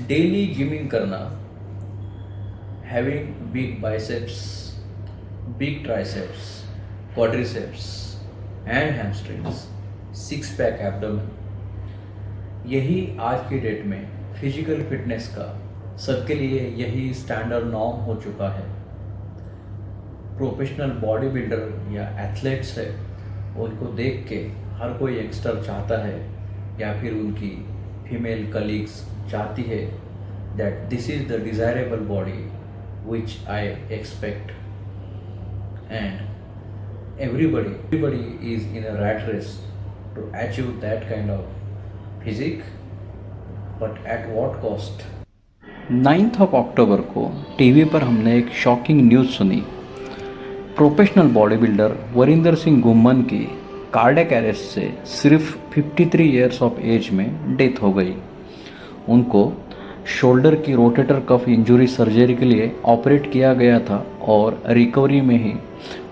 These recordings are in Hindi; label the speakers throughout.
Speaker 1: डेली जिमिंग करना, having big biceps, big triceps, quadriceps and hamstrings, six pack abdomen, यही आज की डेट में फिजिकल फिटनेस का सबके लिए यही स्टैंडर्ड नॉर्म हो चुका है। प्रोफेशनल बॉडी बिल्डर या एथलेट्स है, उनको देख के हर कोई यंगस्टर चाहता है या फिर उनकी फीमेल कलीग्स चाहती है that this is the desirable body which I expect, and everybody is in a rat race to achieve that kind of physique, but at what cost?
Speaker 2: 9 अक्टूबर को टीवी पर हमने एक शॉकिंग न्यूज़ सुनी। Professional body builder Varinder Singh Gumman की कार्डियक अरेस्ट से सिर्फ 53 ईयर्स ऑफ एज में डेथ हो गई। उनको शोल्डर की रोटेटर कफ इंजरी सर्जरी के लिए ऑपरेट किया गया था और रिकवरी में ही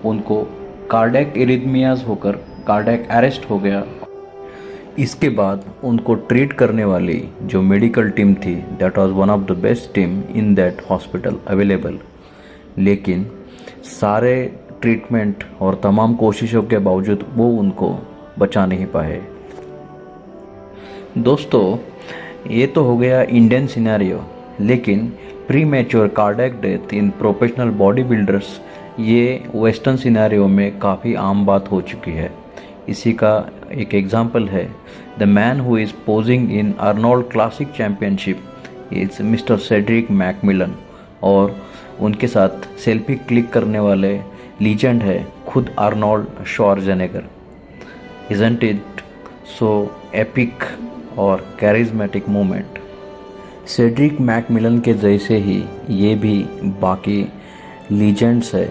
Speaker 2: उनको कार्डियक एरिथमियाज होकर कार्डियक अरेस्ट हो गया। इसके बाद उनको ट्रीट करने वाली जो मेडिकल टीम थी, that was one of the best team in that hospital available, लेकिन सारे ट्रीटमेंट और तमाम कोशिशों के बावजूद वो उनको बचा नहीं पाए। दोस्तों, ये तो हो गया इंडियन सिनेरियो, लेकिन pre mature cardiac death in professional body builders ये वेस्टर्न सिनेरियो में काफ़ी आम बात हो चुकी है। इसी का एक एग्जांपल है, the man who is posing in Arnold classic championship is mister Cedric Macmillan, और उनके साथ सेल्फी क्लिक करने वाले लीजेंड है खुद Arnold Schwarzenegger. Isn't it so epic और कैरिज्मेटिक मूवमेंट? सेड्रिक मैकमिलन के जैसे ही ये भी बाकी लीजेंड्स है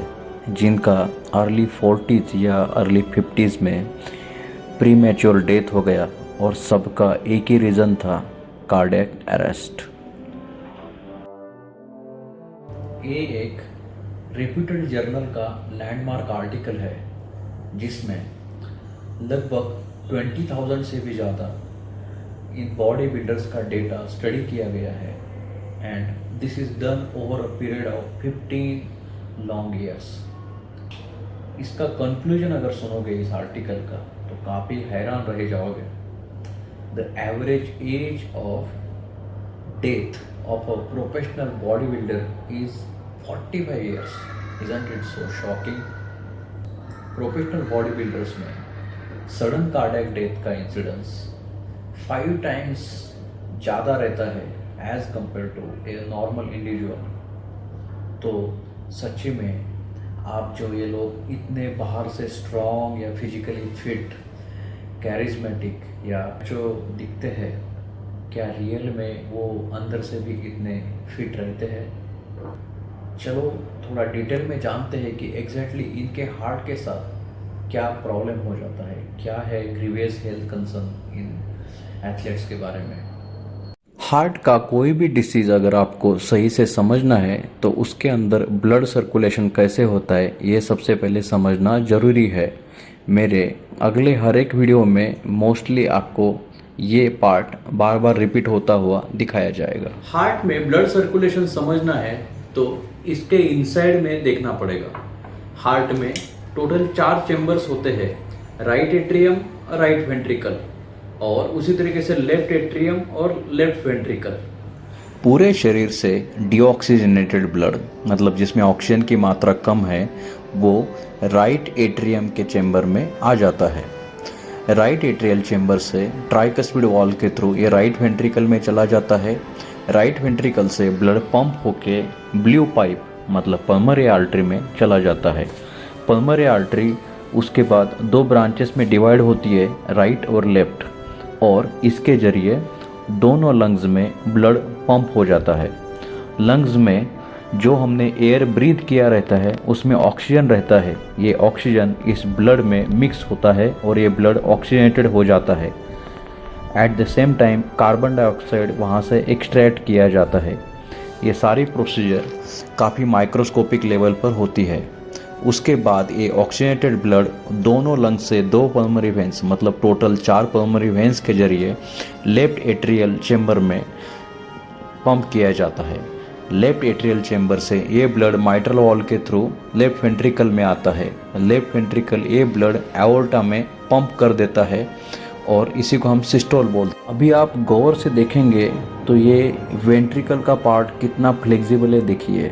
Speaker 2: जिनका अर्ली 40s या अर्ली 50s में प्री मैच्योर डेथ हो गया, और सबका एक ही रीज़न था, कार्डियक अरेस्ट।
Speaker 1: ये एक रेप्यूटेड जर्नल का लैंडमार्क आर्टिकल है जिसमें लगभग 20,000 से भी ज़्यादा इन बॉडी बिल्डर्स का डेटा स्टडी किया गया है, and this is done over a period of 15 long years. इसका कंक्लूजन अगर सुनोगे इस आर्टिकल का तो काफ़ी हैरान रह जाओगे। The average age of death of a professional body builder is 45 years. Isn't it so shocking? Professional body builders में सडन कार्डियक डेथ का इंसिडेंस 5 टाइम्स ज़्यादा रहता है as compare to a normal individual. तो सच्ची में आप जो ये लोग इतने बाहर से स्ट्रॉन्ग या फिजिकली फिट, कैरिज्मेटिक या जो दिखते हैं, क्या रियल में वो अंदर से भी इतने फिट रहते हैं? चलो थोड़ा डिटेल में जानते हैं कि एग्जैक्टली इनके हार्ट के साथ क्या प्रॉब्लम हो जाता है, क्या है grievous health concern in athletes के बारे में।
Speaker 2: हार्ट का कोई भी डिसीज़ अगर आपको सही से समझना है तो उसके अंदर ब्लड सर्कुलेशन कैसे होता है ये सबसे पहले समझना ज़रूरी है। मेरे अगले हर एक वीडियो में मोस्टली आपको ये पार्ट बार बार रिपीट होता हुआ दिखाया जाएगा।
Speaker 1: हार्ट में ब्लड सर्कुलेशन समझना है तो इसके इनसाइड में देखना पड़ेगा। हार्ट में टोटल 4 चैम्बर्स होते हैं, राइट एट्रियम, राइट वेंट्रिकल, और उसी तरीके से लेफ्ट एट्रियम और लेफ्ट वेंट्रिकल।
Speaker 2: पूरे शरीर से डीऑक्सीजनेटेड ब्लड, मतलब जिसमें ऑक्सीजन की मात्रा कम है, वो राइट एट्रियम के चैम्बर में आ जाता है। राइट एट्रियल चैम्बर से ट्राइकस्पिड वॉल्व के थ्रू ये राइट वेंट्रिकल में चला जाता है। राइट वेंट्रिकल से ब्लड पंप होके ब्लू पाइप मतलब पल्मोनरी आर्टरी में चला जाता है। पल्मोनरी आर्टरी उसके बाद 2 ब्रांचेस में डिवाइड होती है, राइट और लेफ्ट, और इसके जरिए दोनों लंग्स में ब्लड पंप हो जाता है। लंग्स में जो हमने एयर ब्रीथ किया रहता है उसमें ऑक्सीजन रहता है। ये ऑक्सीजन इस ब्लड में मिक्स होता है और ये ब्लड ऑक्सीजनेटेड हो जाता है। At the same time carbon dioxide वहाँ से एक्सट्रैक्ट किया जाता है। ये सारी प्रोसीजर काफ़ी माइक्रोस्कोपिक लेवल पर होती है। उसके बाद ये ऑक्सीजनेटेड ब्लड दोनों लंग्स से 2 पल्मोनरी वेंस मतलब टोटल 4 पल्मोनरी वेंस के जरिए लेफ्ट एट्रियल चैम्बर में पंप किया जाता है। लेफ्ट एट्रियल चेंबर से ये ब्लड माइट्रल वॉल के थ्रू लेफ्ट वेंट्रिकल में आता है। लेफ्ट वेंट्रिकल ये ब्लड एओर्टा में पंप कर देता है और इसी को हम सिस्टोल बोलते हैं। अभी आप गौर से देखेंगे तो ये वेंट्रिकल का पार्ट कितना फ्लेक्सिबल है, देखिए।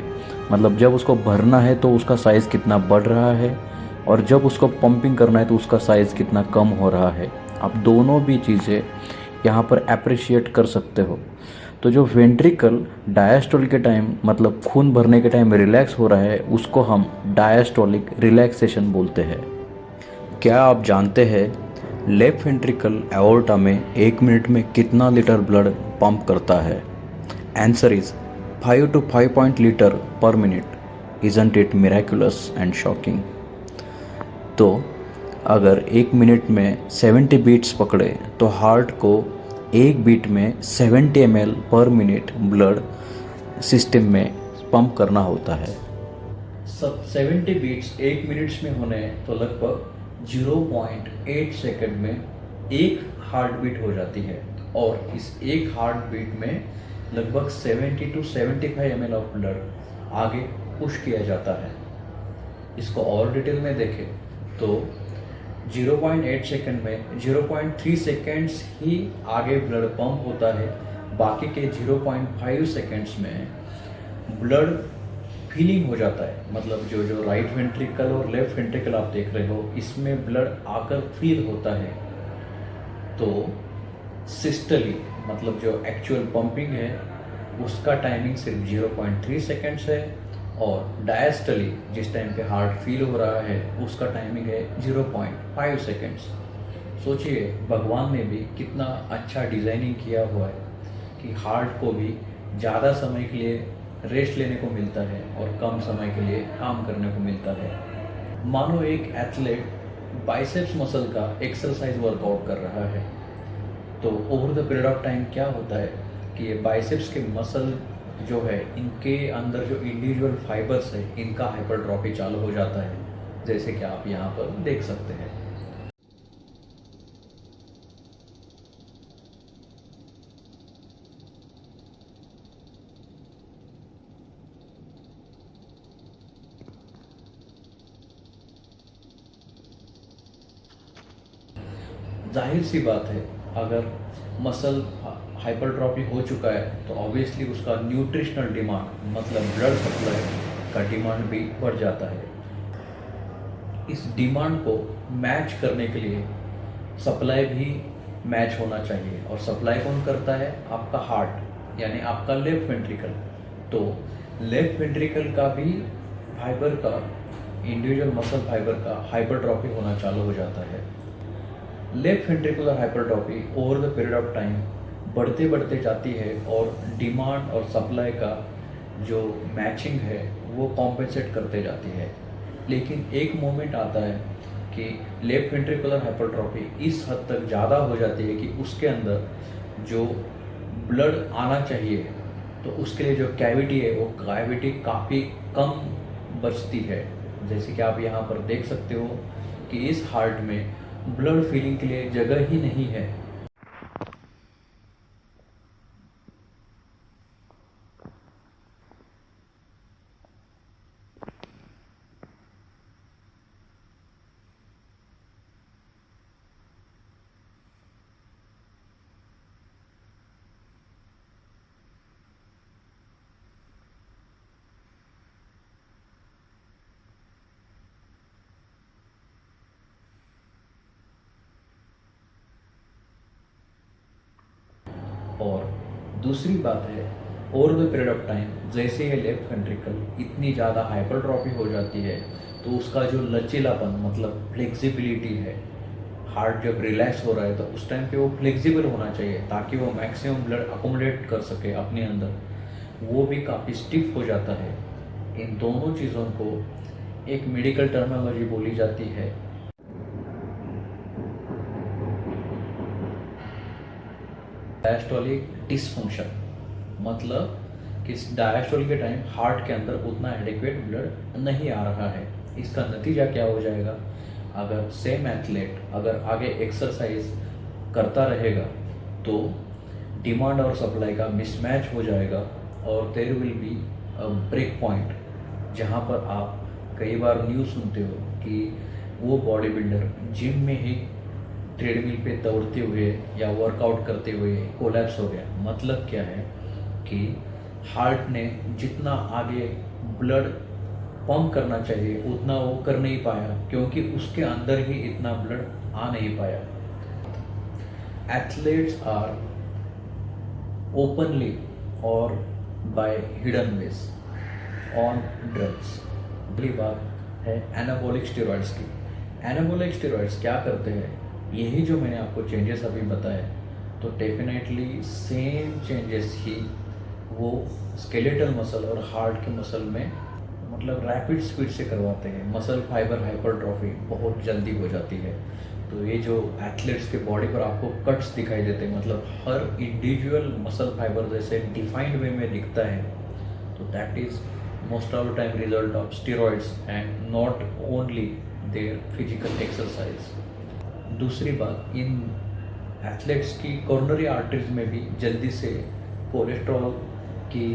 Speaker 2: मतलब जब उसको भरना है तो उसका साइज़ कितना बढ़ रहा है और जब उसको पंपिंग करना है तो उसका साइज़ कितना कम हो रहा है। आप दोनों भी चीज़ें यहाँ पर अप्रिशिएट कर सकते हो। तो जो वेंट्रिकल डायस्टोल के टाइम मतलब खून भरने के टाइम रिलैक्स हो रहा है उसको हम डायस्टोलिक रिलैक्सेशन बोलते हैं। क्या आप जानते हैं लेफ्ट वेंट्रिकल एओर्टा में 1 मिनट में कितना लीटर ब्लड पंप करता है? आंसर इज 5 to 5 लीटर पर minute. Isn't it miraculous and shocking? तो अगर 1 मिनट में 70 बीट्स पकड़े तो हार्ट को एक बीट में 70 ml पर मिनट ब्लड सिस्टम में पंप करना होता है।
Speaker 1: सब 70 बीट्स 1 मिनट में होने तो लगभग 0.8 सेकंड में एक हार्ट बीट हो जाती है और इस एक हार्ट बीट में लगभग 70 to 75 ml ऑफ ब्लड आगे पुश किया जाता है। इसको और डिटेल में देखें तो 0.8 सेकंड में 0.3 सेकंड्स ही आगे ब्लड पंप होता है, बाकी के 0.5 सेकंड्स में ब्लड फीलिंग हो जाता है। मतलब जो राइट वेंट्रिकल और लेफ्ट वेंट्रिकल आप देख रहे हो इसमें ब्लड आकर फील होता है। तो सिस्टली मतलब जो एक्चुअल पंपिंग है उसका टाइमिंग सिर्फ 0.3 सेकंड्स है और डायस्टली जिस टाइम पे हार्ट फील हो रहा है उसका टाइमिंग है 0.5 सेकंड्स। सोचिए भगवान ने भी कितना अच्छा डिज़ाइनिंग किया हुआ है कि हार्ट को भी ज़्यादा समय के लिए रेस्ट लेने को मिलता है और कम समय के लिए काम करने को मिलता है। मानो एक एथलीट बाइसेप्स मसल का एक्सरसाइज वर्कआउट कर रहा है तो over the period of time क्या होता है कि ये बाइसेप्स के मसल जो है इनके अंदर जो इंडिविजुअल फाइबर्स है इनका हाइपरट्रॉफी चालू हो जाता है, जैसे कि आप यहाँ पर देख सकते हैं। जाहिर सी बात है अगर मसल हाइपरट्रॉफी हो चुका है तो ऑब्वियसली उसका न्यूट्रिशनल डिमांड मतलब ब्लड सप्लाई का डिमांड भी बढ़ जाता है। इस डिमांड को मैच करने के लिए सप्लाई भी मैच होना चाहिए और सप्लाई कौन करता है? आपका हार्ट यानी आपका लेफ्ट वेंट्रिकल। तो लेफ्ट वेंट्रिकल का भी फाइबर का इंडिविजुअल मसल फाइबर का हाइपरट्रॉफी होना चालू हो जाता है। Left ventricular hypertrophy over the period of time बढ़ते बढ़ते जाती है और डिमांड और सप्लाई का जो मैचिंग है वो कॉम्पेंसेट करते जाती है। लेकिन एक मोमेंट आता है कि लेफ्ट वेंट्रिकुलर हाइपरट्रॉफी इस हद तक ज़्यादा हो जाती है कि उसके अंदर जो ब्लड आना चाहिए तो उसके लिए जो कैविटी है वो कैविटी काफ़ी कम बचती है। जैसे कि आप यहाँ पर देख सकते हो कि इस हार्ट में ब्लड फीलिंग के लिए जगह ही नहीं है। और दूसरी बात है over the period of time जैसे ये लेफ्ट वेंट्रिकल इतनी ज़्यादा हाइपरट्रॉफी हो जाती है तो उसका जो लचीलापन मतलब फ्लेक्सिबिलिटी है, हार्ट जब रिलैक्स हो रहा है तो उस टाइम पे वो फ्लेक्सिबल होना चाहिए ताकि वो मैक्सिमम ब्लड अकोमोडेट कर सके अपने अंदर, वो भी काफ़ी स्टिफ हो जाता है। इन दोनों चीज़ों को एक मेडिकल टर्मिनोलॉजी बोली जाती है डायस्टोलिक डिसफंक्शन। मतलब कि डायस्टोल के टाइम हार्ट के अंदर उतना एडिक्वेट ब्लड नहीं आ रहा है। इसका नतीजा क्या हो जाएगा? अगर सेम एथलीट अगर आगे एक्सरसाइज करता रहेगा तो डिमांड और सप्लाई का मिसमैच हो जाएगा और there will be a break point, जहाँ पर आप कई बार न्यूज़ सुनते हो कि वो बॉडी बिल्डर जिम में ही ट्रेडमिल पे दौड़ते हुए या वर्कआउट करते हुए कोलैप्स हो गया। मतलब क्या है कि हार्ट ने जितना आगे ब्लड पंप करना चाहिए उतना वो कर नहीं पाया, क्योंकि उसके अंदर ही इतना ब्लड आ नहीं पाया। एथलीट्स आर ओपनली और by hidden ways on drugs. अगली बात है एनाबॉलिक स्टेरॉइड्स की। एनाबॉलिक स्टेरॉइड्स क्या करते हैं, यही जो मैंने आपको चेंजेस अभी बताए, तो डेफिनेटली सेम चेंजेस ही वो स्केलेटल मसल और हार्ट के मसल में मतलब रैपिड स्पीड से करवाते हैं। मसल फाइबर हाइपरट्रॉफी बहुत जल्दी हो जाती है। तो ये जो एथलीट्स के बॉडी पर आपको कट्स दिखाई देते हैं, मतलब हर इंडिविजुअल मसल फाइबर जैसे डिफाइंड वे में दिखता है, तो that is most of the time result of steroids and not only their physical exercise. दूसरी बात, इन एथलीट्स की कोरोनरी आर्टरीज में भी जल्दी से कोलेस्ट्रॉल की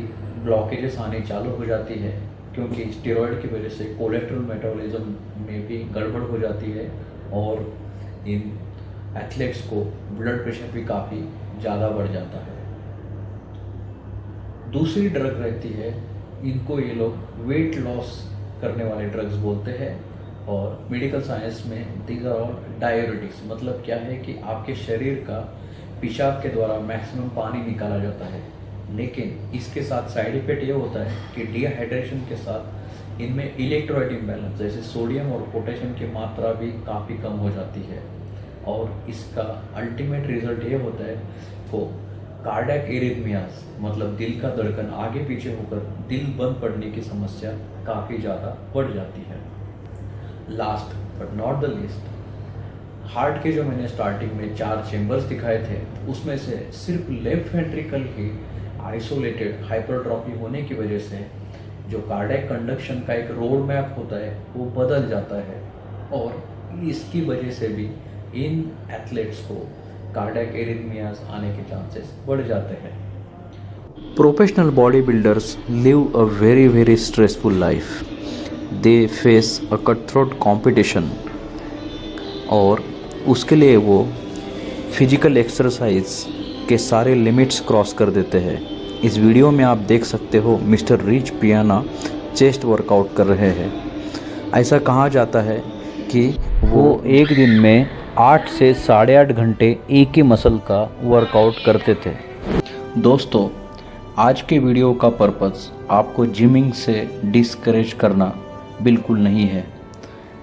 Speaker 1: ब्लॉकेजेस आने चालू हो जाती है, क्योंकि स्टेरॉइड की वजह से कोलेस्ट्रॉल मेटाबॉलिज्म में भी गड़बड़ हो जाती है और इन एथलीट्स को ब्लड प्रेशर भी काफ़ी ज़्यादा बढ़ जाता है। दूसरी ड्रग रहती है, इनको ये लोग वेट लॉस करने वाले ड्रग्स बोलते हैं और मेडिकल साइंस में दीज आर ऑल डाययूरेटिक्स। मतलब क्या है कि आपके शरीर का पेशाब के द्वारा मैक्सिमम पानी निकाला जाता है, लेकिन इसके साथ साइड इफेक्ट ये होता है कि डिहाइड्रेशन के साथ इनमें इलेक्ट्रोलाइट इम्बैलेंस जैसे सोडियम और पोटेशियम की मात्रा भी काफ़ी कम हो जाती है और इसका अल्टीमेट रिजल्ट ये होता है को कार्डियक एरिथमियास, मतलब दिल का धड़कन आगे पीछे होकर दिल बंद पड़ने की समस्या काफ़ी ज़्यादा बढ़ जाती है। Last but not the least, heart के जो मैंने स्टार्टिंग में 4 चेम्बर्स दिखाए थे, उसमें से सिर्फ लेफ्ट वेंट्रिकल ही आइसोलेटेड हाइपरट्रॉफी होने की वजह से जो कार्डियक कंडक्शन का एक रोड मैप होता है वो बदल जाता है और इसकी वजह से भी इन एथलीट्स को कार्डियक एरिथमियास आने के चांसेस बढ़ जाते हैं।
Speaker 2: Professional bodybuilders live a very stressful life. They face a cutthroat competition और उसके लिए वो फिजिकल एक्सरसाइज के सारे लिमिट्स क्रॉस कर देते हैं। इस वीडियो में आप देख सकते हो मिस्टर रिच पियाना चेस्ट वर्कआउट कर रहे हैं। ऐसा कहा जाता है कि वो एक दिन में 8 से 8.5 घंटे एक ही मसल का वर्कआउट करते थे। दोस्तों, आज के वीडियो का पर्पस आपको जिमिंग से डिस्करेज करना बिल्कुल नहीं है।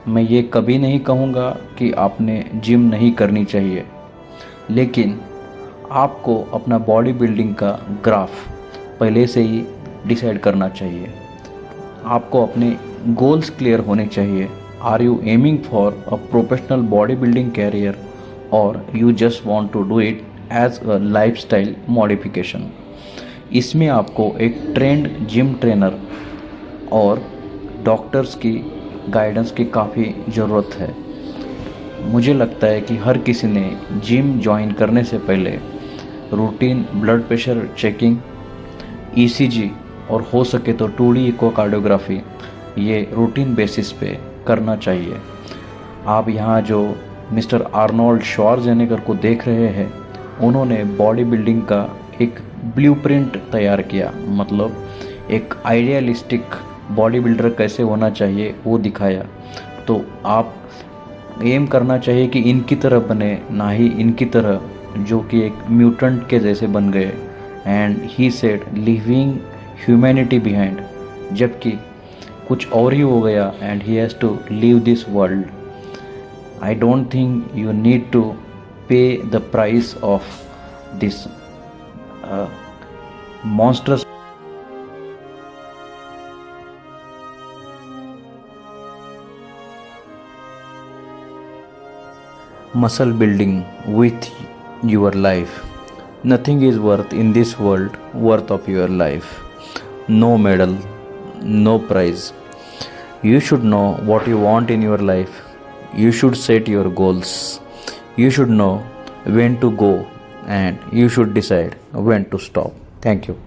Speaker 2: मैं ये कभी नहीं कहूँगा कि आपने जिम नहीं करनी चाहिए, लेकिन आपको अपना बॉडी बिल्डिंग का ग्राफ पहले से ही डिसाइड करना चाहिए। आपको अपने गोल्स क्लियर होने चाहिए। Are you aiming for a professional body building career और you just want to do it as a lifestyle modification. इसमें आपको एक ट्रेंड जिम ट्रेनर और डॉक्टर्स की गाइडेंस की काफ़ी ज़रूरत है। मुझे लगता है कि हर किसी ने जिम ज्वाइन करने से पहले routine blood pressure checking, ECG और हो सके तो 2D इकोकार्डियोग्राफी ये रूटीन बेसिस पे करना चाहिए। आप यहाँ जो मिस्टर आर्नोल्ड श्वार्ज़नेगर को देख रहे हैं, उन्होंने बॉडी बिल्डिंग का एक ब्लूप्रिंट तैयार किया, मतलब एक आइडियलिस्टिक बॉडी बिल्डर कैसे होना चाहिए वो दिखाया। तो आप एम करना चाहिए कि इनकी तरह बने, ना ही इनकी तरह जो कि एक म्यूटेंट के जैसे बन गए। And he said leaving humanity behind, जबकि कुछ और ही हो गया and he has to leave this world. I don't think you need to pay the price of this monstrous muscle building with your life. Nothing is worth in this world worth of your life. No medal, no prize. You should know what you want in your life. You should set your goals. You should know when to go and you should decide when to stop. Thank you.